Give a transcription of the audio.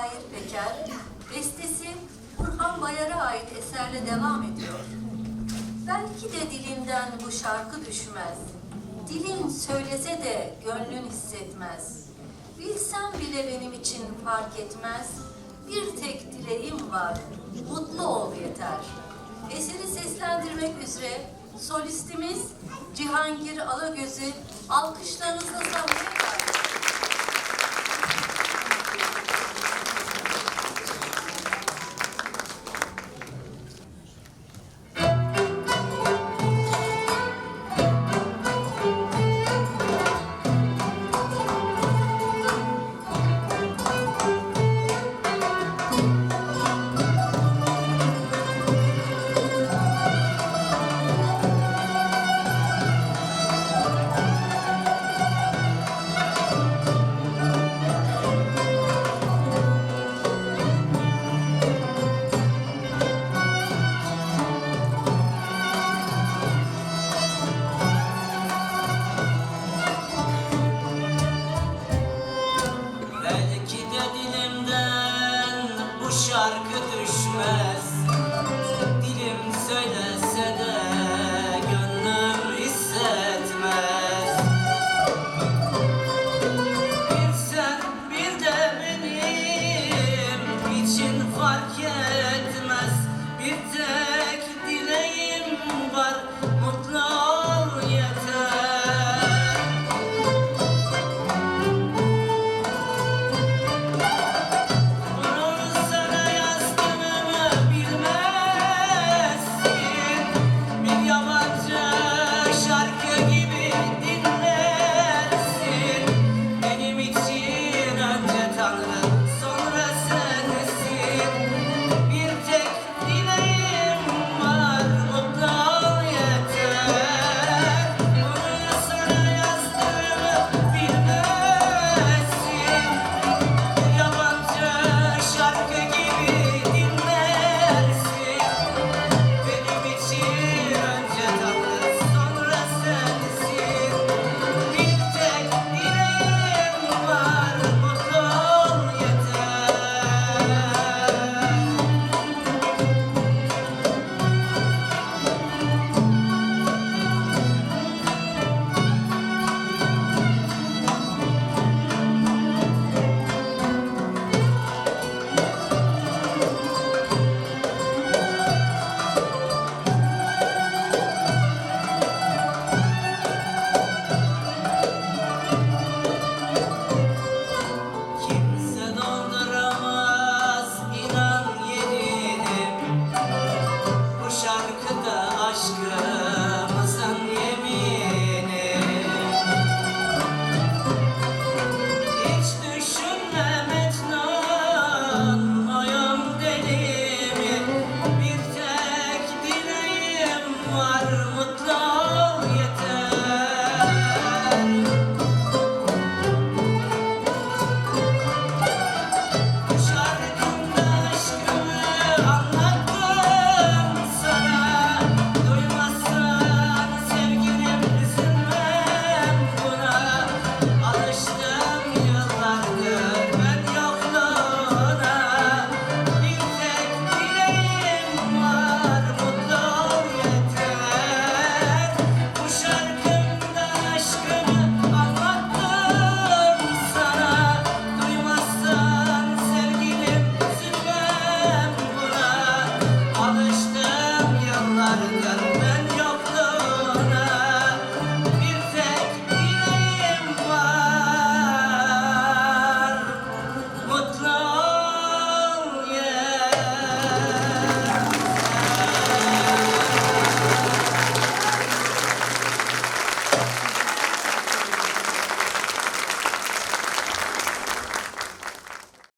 Tahir Peker, bestesi Burhan Bayar'a ait eserle devam ediyor. Belki de dilimden bu şarkı düşmez, dilin söylese de gönlün hissetmez. Bilsem bile benim için fark etmez, bir tek dileğim var, mutlu ol yeter. Eseri seslendirmek üzere solistimiz Cihangir Alagöz'ü alkışlarınızla sahneye davet. Şarkı düşmez, dilim söylese de gönlüm hissetmez. Bir sen bir de benim için fark etmez. Bir tek dileğim var, mutlu ol yeter. Alıştım yıllardır